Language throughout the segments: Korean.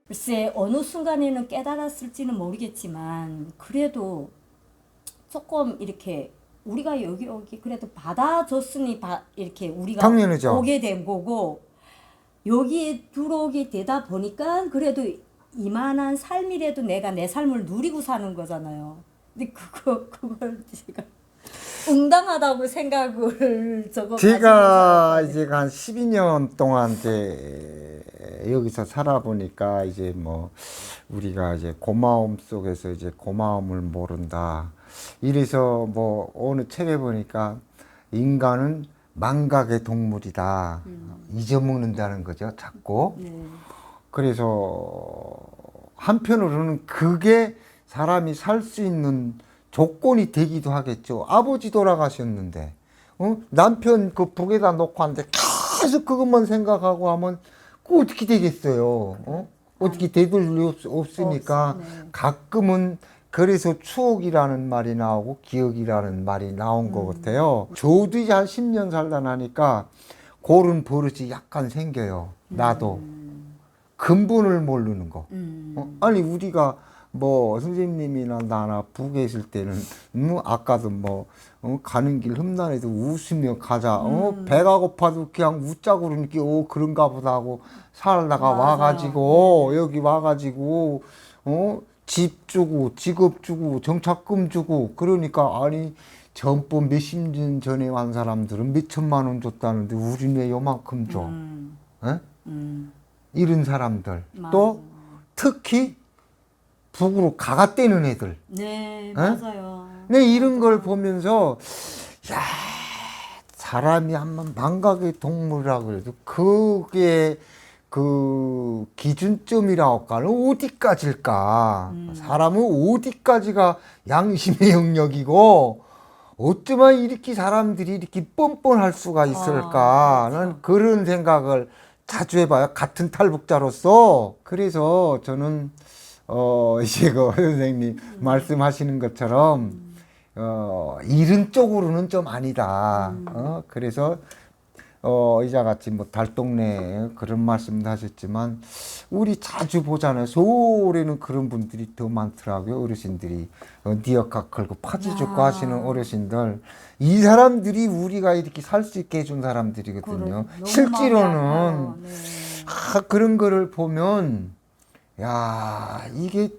글쎄 어느 순간에는 깨달았을지는 모르겠지만 그래도 조금 이렇게 우리가 여기 그래도 받아줬으니 이렇게 우리가 당연하죠. 오게 된 거고 여기에 들어오게 되다 보니까 그래도 이만한 삶이라도 내가 내 삶을 누리고 사는 거잖아요. 근데 그걸 제가 응당하다고 생각을 저거 제가 가지고 이제 한 12년 동안 이제 여기서 살아보니까 이제 뭐 우리가 이제 고마움 속에서 이제 고마움을 모른다. 이래서 뭐 어느 책에 보니까 인간은 망각의 동물이다. 잊어먹는다는 거죠, 자꾸. 네. 그래서 한편으로는 그게 사람이 살 수 있는 조건이 되기도 하겠죠. 아버지 돌아가셨는데, 남편 그 북에다 놓고 하는데 계속 그것만 생각하고 하면 그 어떻게 되겠어요? 어떻게 되돌릴 리 없으니까 네. 가끔은 그래서 추억이라는 말이 나오고 기억이라는 말이 나온 것 같아요. 저도 이제 한 10년 살다 나니까 그런 버릇이 약간 생겨요. 나도. 근본을 모르는 거. 아니 우리가 뭐 선생님이나 나나 북에 있을 때는 아까도 뭐 가는 길 흠난에도 웃으며 가자. 배가 고파도 그냥 웃자고 그러니까 그런가 보다 하고 살다가 맞아요. 와가지고 여기 와가지고 집 주고 직업 주고 정착금 주고 그러니까 아니 전법 몇십 년 전에 wan 사람들은 몇 천만 원 줬다는데 우리는 왜 요만큼 줘? 에? 이런 사람들 또 맞아요. 특히 북으로 가갔다는 애들 네, 에? 맞아요. 네, 이런 걸 보면서 야 사람이 한번 망각의 동물이라 그래도 그게 그 기준점이라고 할까는 어디까지일까 사람은 어디까지가 양심의 영역이고 어쩌면 이렇게 사람들이 이렇게 뻔뻔할 수가 있을까는 그렇죠. 그런 생각을 자주 해봐요. 같은 탈북자로서. 그래서 저는, 이제 그 선생님 말씀하시는 것처럼, 이런 쪽으로는 좀 아니다. 그래서, 이자 같이 뭐 달동네 그런 말씀도 하셨지만, 우리 자주 보잖아요. 서울에는 그런 분들이 더 많더라고요. 어르신들이. 니어카 걸고 파지 줍고 하시는 어르신들. 이 사람들이 우리가 이렇게 살 수 있게 해준 사람들이거든요. 너무 마음이 아파요. 실제로는, 네. 그런 거를 보면, 야, 이게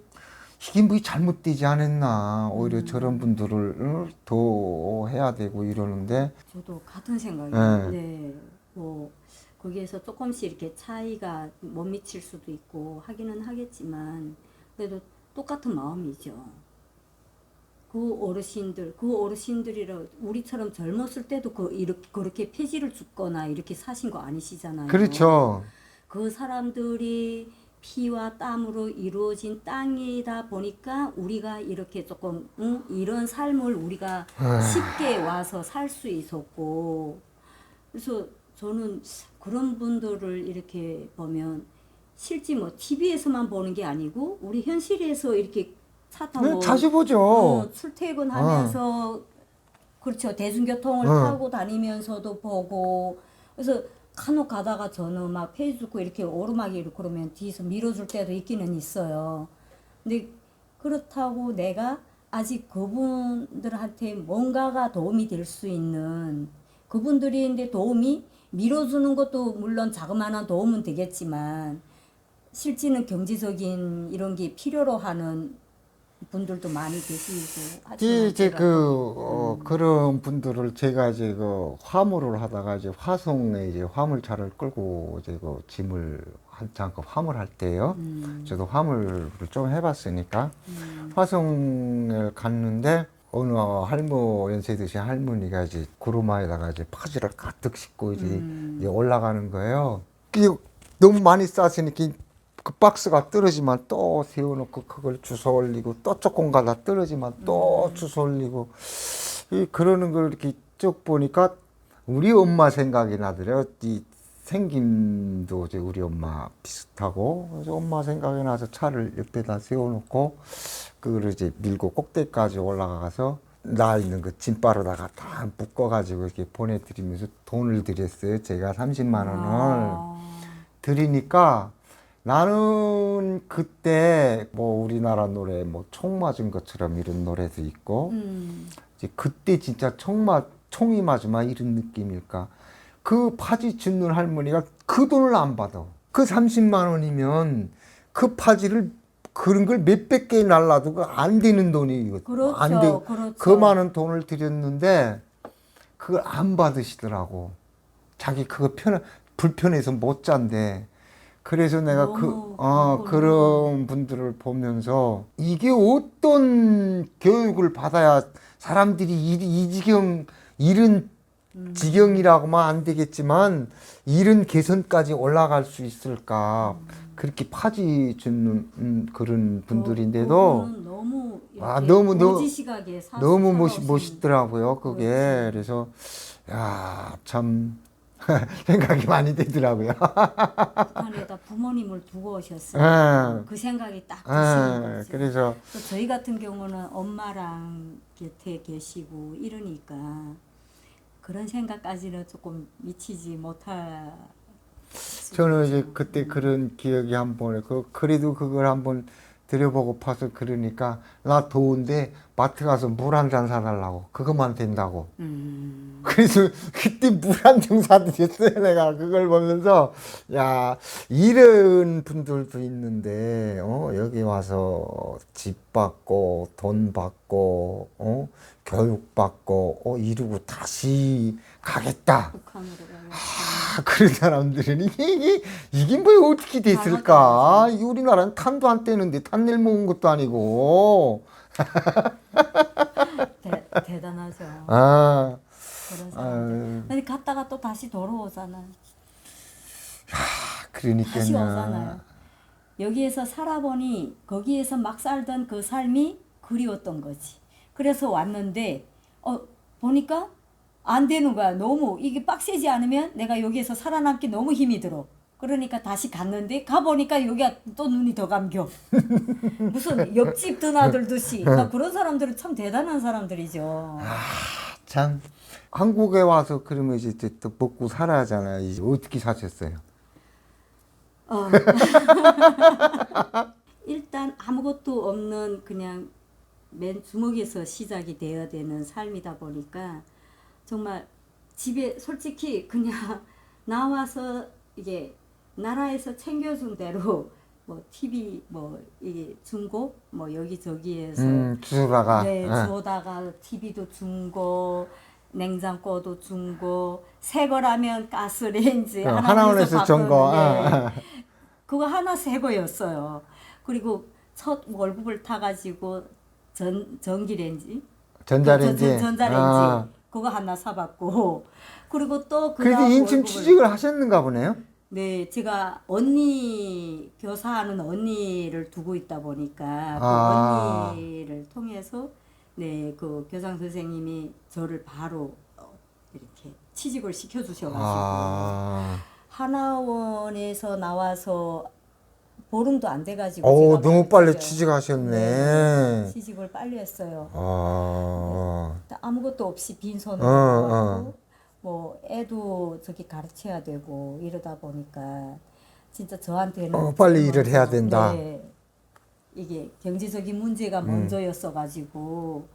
뭐 잘못되지 않았나. 오히려 저런 분들을 더 해야 되고 이러는데, 저도 같은 생각이에요. 예. 네. 뭐 거기에서 조금씩 이렇게 차이가 못 미칠 수도 있고 하기는 하겠지만 그래도 똑같은 마음이죠. 그 어르신들이라 우리처럼 젊었을 때도 이렇게 그렇게 폐지를 줍거나 이렇게 사신 거 아니시잖아요. 그렇죠. 그 사람들이 피와 땀으로 이루어진 땅이다 보니까 우리가 이렇게 조금 이런 삶을 우리가 쉽게 와서 살 수 있었고 그래서 저는 그런 분들을 이렇게 보면 실제 뭐 TV에서만 보는 게 아니고 우리 현실에서 이렇게 차 네, 타고 자주 보죠. 출퇴근하면서 그렇죠. 대중교통을 타고 다니면서도 보고 그래서 간혹 가다가 저는 막 페이스북 이렇게 오르막이 이렇게 그러면 뒤에서 밀어줄 때도 있기는 있어요. 근데 그렇다고 내가 아직 그분들한테 뭔가가 도움이 될 수 있는 그분들인데 도움이 밀어주는 것도 물론 자그마한 도움은 되겠지만 실제는 경제적인 이런 게 필요로 하는 분들도 많이 계시고 하지만 이제 제가 그런 분들을 제가 이제 그 화물을 하다가 이제 화성에 이제 화물차를 끌고 이제 그 짐을 한참 그 화물할 때요. 저도 화물을 좀 해봤으니까 화성을 갔는데 어느 할머 연세 드신 할머니가 이제 구루마에다가 이제 파지를 가득 싣고 이제 올라가는 거예요. 이게 너무 많이 쌌으니까 그 박스가 떨어지면 또 세워놓고 그걸 주워 올리고 또 조금 가다 떨어지면 또 주워 올리고 그러는 걸 이렇게 쭉 보니까 우리 엄마 생각이 나더래요. 이 생김도 이제 우리 엄마 비슷하고 그래서 엄마 생각이 나서 차를 옆에다 세워놓고 그걸 이제 밀고 꼭대기까지 올라가서 나 있는 그 짐바로다가 다 묶어가지고 이렇게 보내드리면서 돈을 드렸어요. 제가 30만 원을 드리니까 나는 그때 뭐 우리나라 노래 뭐 총 맞은 것처럼 이런 노래도 있고 이제 그때 진짜 총이 맞으면 이런 느낌일까? 그 파지 짓는 할머니가 그 돈을 안 받아. 그 30만 원이면 그 파지를 그런 걸 몇백 개 날라도 안 되는 돈이 이거 그렇죠, 안 돼. 그렇죠. 그 많은 돈을 들였는데 그걸 안 받으시더라고. 자기 그거 불편해서 못 잔대. 그래서 내가 너무 그런 분들을 보면서 이게 어떤 교육을 받아야 사람들이 이 지경, 이런 지경이라고만 안 되겠지만 이런 개선까지 올라갈 수 있을까. 그렇게 파지 짓는 그런 분들인데도 그분은 너무 너무 고지식하게 너무 살아오신- 멋있더라고요. 그게. 그렇죠. 그래서 야, 참 생각이 많이 되더라고요. 북한에다 부모님을 두고 오셨어요. 예. 그 생각이 딱 드시는 거죠. 그래서 또 저희 같은 경우는 엄마랑 곁에 계시고 이러니까 그런 생각까지는 조금 미치지 못할. 저는 이제 그때 그런 기억이 한번 그래도 그걸 한번 드려보고 파서 그러니까 나 더운데 마트 가서 물 한 잔 사달라고 그것만 된다고. 그래서 그때 물 한 잔 사드렸어요. 내가 그걸 보면서 야 이런 분들도 있는데 여기 와서 집 받고 돈 받고 교육 받고 이러고 다시 가겠다. 북한으로 가요. 그런 사람들은 이게 뭐 어떻게 됐을까? 이 우리나라는 탄도 안 떼는데 탄낼 먹은 것도 아니고. 대단하죠. 아, 그런 사람들. 근데 갔다가 또 다시 돌아오잖아요. 다시 그러니까요. 오잖아요. 여기에서 살아보니 거기에서 막 살던 그 삶이 그리웠던 거지. 그래서 왔는데 보니까 안 되는 거야. 너무 이게 빡세지 않으면 내가 여기에서 살아남기 너무 힘이 들어. 그러니까 다시 갔는데 가보니까 여기가 또 눈이 더 감겨. 무슨 옆집 드나들듯이. 나 그런 사람들은 참 대단한 사람들이죠. 참 한국에 와서 그러면 이제 또 먹고 살아야잖아요. 이제 어떻게 사셨어요? 일단 아무것도 없는 그냥 맨 주먹에서 시작이 되어야 되는 삶이다 보니까 정말 집에 솔직히 그냥 나와서 이게 나라에서 챙겨준 대로 뭐 TV 뭐 이게 중고 뭐 여기저기에서 주소다가 네 주다가 TV도 중고 냉장고도 중고 새 거라면 가스레인지 하나원에서 전 거. 그거 하나 새 거였어요. 그리고 첫 월급을 타가지고 전기레인지 전자레인지. 전자레인지 그거 하나 사봤고 그리고 또 그래도 그다음 인천 월급을- 취직을 하셨는가 보네요. 네, 제가 언니 교사하는 언니를 두고 있다 보니까 그 언니를 통해서 네, 그 교장 선생님이 저를 바로 이렇게 취직을 시켜주셔가지고 하나원에서 나와서 보름도 안 돼가지고 제가 너무 바로 빨리 취직을- 취직하셨네. 네, 취직을 빨리 했어요. 아무것도 없이 빈손으로 나왔고 뭐 애도 저기 가르쳐야 되고 이러다 보니까 진짜 저한테는 빨리 일을 해야 된다. 네, 이게 경제적인 문제가 먼저였어 가지고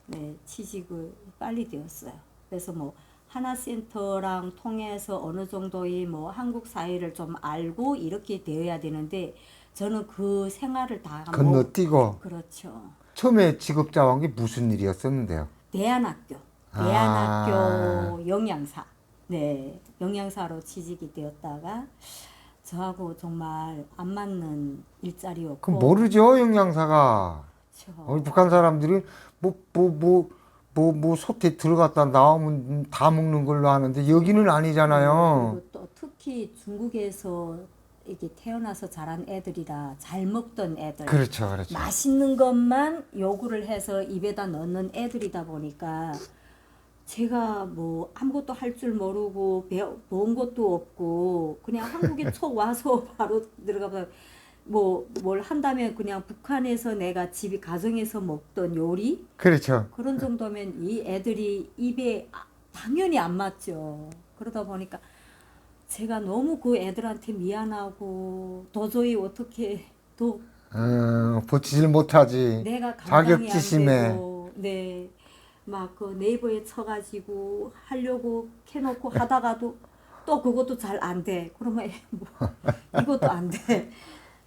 네, 취직을 빨리 되었어요. 그래서 뭐 하나센터랑 통해서 어느 정도의 뭐 한국 사회를 좀 알고 이렇게 되어야 되는데 저는 그 생활을 다 건너뛰고. 그렇죠. 처음에 직업 잡은 게 무슨 일이었었는데요? 대안학교 영양사. 네, 영양사로 취직이 되었다가 저하고 정말 안 맞는 일자리였고. 그럼 모르죠, 영양사가. 그렇죠. 북한 사람들이 소태 들어갔다 나오면 다 먹는 걸로 하는데 여기는 아니잖아요. 그리고 또 특히 중국에서 이게 태어나서 자란 애들이라 잘 먹던 애들. 그렇죠, 그렇죠. 맛있는 것만 요구를 해서 입에다 넣는 애들이다 보니까 제가 뭐 아무것도 할 줄 모르고 본 것도 없고 그냥 한국에 초 와서 바로 들어가서 뭐 뭘 한다면 그냥 북한에서 내가 집이 가정에서 먹던 요리 그렇죠. 그런 정도면 이 애들이 입에 당연히 안 맞죠. 그러다 보니까 제가 너무 그 애들한테 미안하고 도저히 어떻게 또 버티질 못하지. 내가 감당이 안 자격지심에. 되고 네. 막 그 네이버에 쳐가지고 하려고 해놓고 하다가도 또 그것도 잘 안 돼. 그러면 뭐 이것도 안 돼.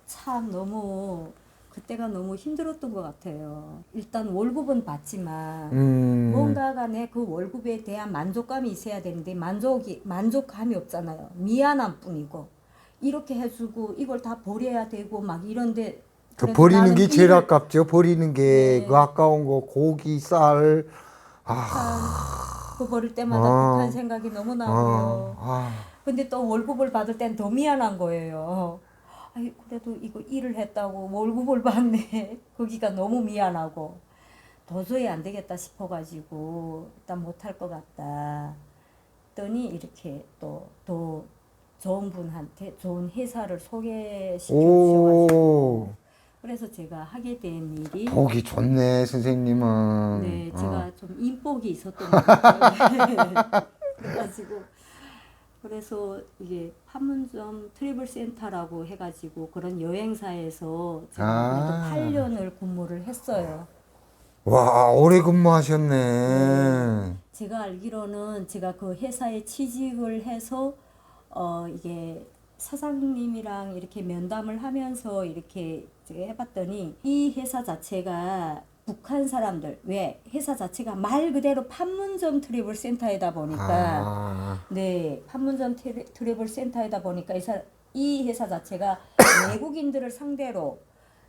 참 너무 그때가 너무 힘들었던 것 같아요. 일단 월급은 받지만 뭔가가 내 그 월급에 대한 만족감이 있어야 되는데 만족감이 없잖아요. 미안함 뿐이고 이렇게 해주고 이걸 다 버려야 되고 막 이런데 그 그래도 버리는 나는 게 제일 일을 아깝죠. 버리는 게 네. 그 아까운 거 고기, 쌀. 그 버릴 때마다 북한 생각이 너무 나고요. 근데 또 월급을 받을 땐 더 미안한 거예요. 아이 그래도 이거 일을 했다고 월급을 받네. 거기가 너무 미안하고 도저히 안 되겠다 싶어가지고 일단 못할 것 같다. 했더니 이렇게 또 더 좋은 분한테 좋은 회사를 소개시켜 주셔가지고 그래서 제가 하게 된 일이 보기 좋네, 선생님은. 네, 제가 좀 인복이 있었던 것 같아요. 그래가지고 그래서 이게 판문점 트래블 센터라고 해가지고 그런 여행사에서 제가 그래도 8년을 근무를 했어요. 와, 오래 근무하셨네. 제가 알기로는 제가 그 회사에 취직을 해서 이게 사장님이랑 이렇게 면담을 하면서 이렇게 제가 해봤더니 이 회사 자체가 북한 사람들 왜 회사 자체가 말 그대로 판문점 트래블 센터이다 보니까 네 판문점 트래블 센터이다 보니까 이 회사 자체가 외국인들을 상대로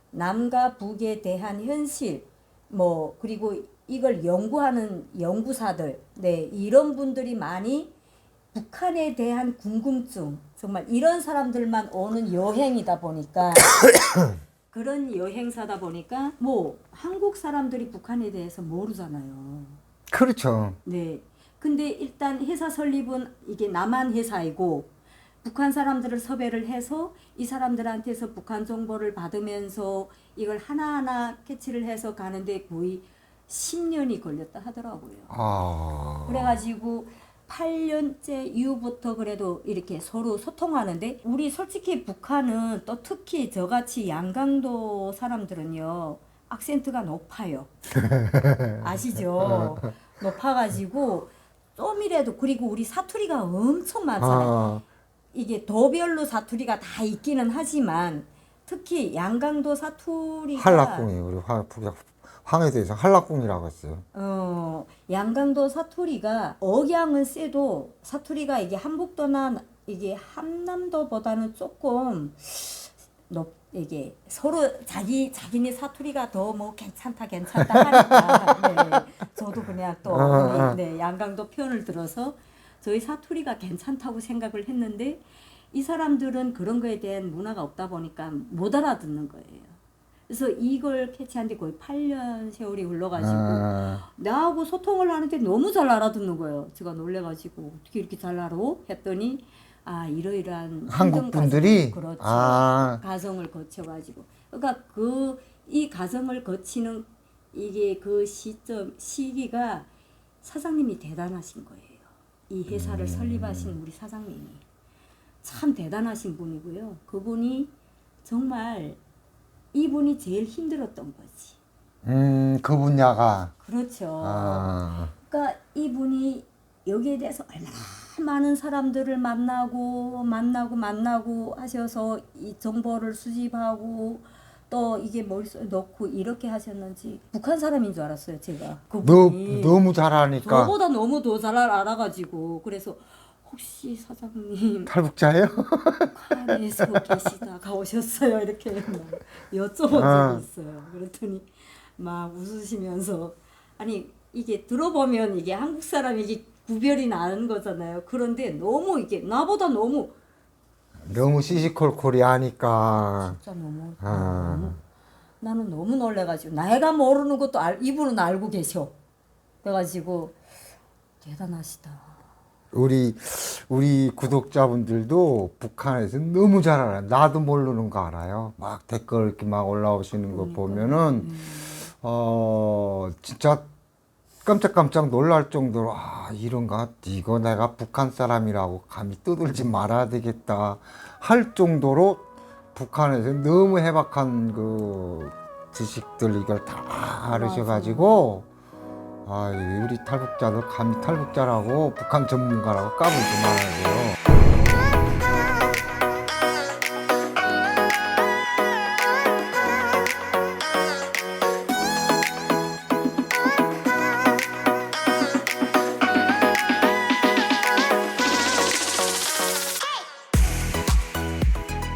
남과 북에 대한 현실 뭐 그리고 이걸 연구하는 연구사들 네 이런 분들이 많이 북한에 대한 궁금증 정말 이런 사람들만 오는 여행이다 보니까 그런 여행사다 보니까 뭐 한국 사람들이 북한에 대해서 모르잖아요. 그렇죠. 네. 근데 일단 회사 설립은 이게 남한 회사이고 북한 사람들을 섭외를 해서 이 사람들한테서 북한 정보를 받으면서 이걸 하나하나 캐치를 해서 가는데 거의 10년이 걸렸다 하더라고요. 그래가지고 8년째 이후부터 그래도 이렇게 서로 소통하는데 우리 솔직히 북한은 또 특히 저같이 양강도 사람들은요 악센트가 높아요. 아시죠? 높아가지고 좀이라도 그리고 우리 사투리가 엄청 많잖아요. 이게 도별로 사투리가 다 있기는 하지만 특히 양강도 사투리가 한락궁이 우리 황해도에서 한락궁이라고 했어요. 양강도 사투리가 억양은 세도 사투리가 이게 한북도나 이게 함남도보다는 조금 이게 서로 자기네 사투리가 더 뭐 괜찮다 하니까 네, 저도 그냥 또 네, 양강도 표현을 들어서 저희 사투리가 괜찮다고 생각을 했는데 이 사람들은 그런 거에 대한 문화가 없다 보니까 못 알아듣는 거예요. 그래서 이걸 캐치한 지 거의 8년 세월이 흘러가지고 나하고 소통을 하는데 너무 잘 알아듣는 거예요. 제가 놀래가지고 어떻게 이렇게 잘 알아? 했더니 이러이러한 한국 분들이 그렇죠. 가정을 거쳐가지고 그러니까 이 가정을 거치는 이게 그 시기가 사장님이 대단하신 거예요. 이 회사를 설립하신 우리 사장님이 참 대단하신 분이고요. 그분이 정말 이분이 제일 힘들었던 거지. 그 분야가. 그렇죠. 그러니까 이분이 여기에 대해서 얼마나 많은 사람들을 만나고 하셔서 이 정보를 수집하고 또 이게 머릿속에 넣고 이렇게 하셨는지 북한 사람인 줄 알았어요, 제가. 그분이 너무 잘하니까. 저보다 너무 더 잘 알아가지고 그래서 혹시 사장님 탈북자예요? 북한에서 계시다가 오셨어요? 이렇게 막 여쭤본 적이 있어요. 그랬더니 막 웃으시면서 아니 이게 들어보면 이게 한국 사람이 이게 구별이 나는 거잖아요. 그런데 너무 이게 나보다 너무 시시콜콜이 하니까. 진짜 너무 나는 너무 놀래가지고 내가 모르는 것도 이분은 알고 계셔. 그래가지고 대단하시다. 우리 구독자분들도 북한에서 너무 잘 알아요. 나도 모르는 거 알아요. 막 댓글 이렇게 막 올라오시는 거 보면은 진짜 깜짝깜짝 놀랄 정도로 이런가 이거 내가 북한 사람이라고 감히 떠들지 말아야 되겠다 할 정도로 북한에서 너무 해박한 그 지식들 이걸 다 알으셔가지고 우리 탈북자들 감히 탈북자라고 북한 전문가라고 까불지 말아야 돼요.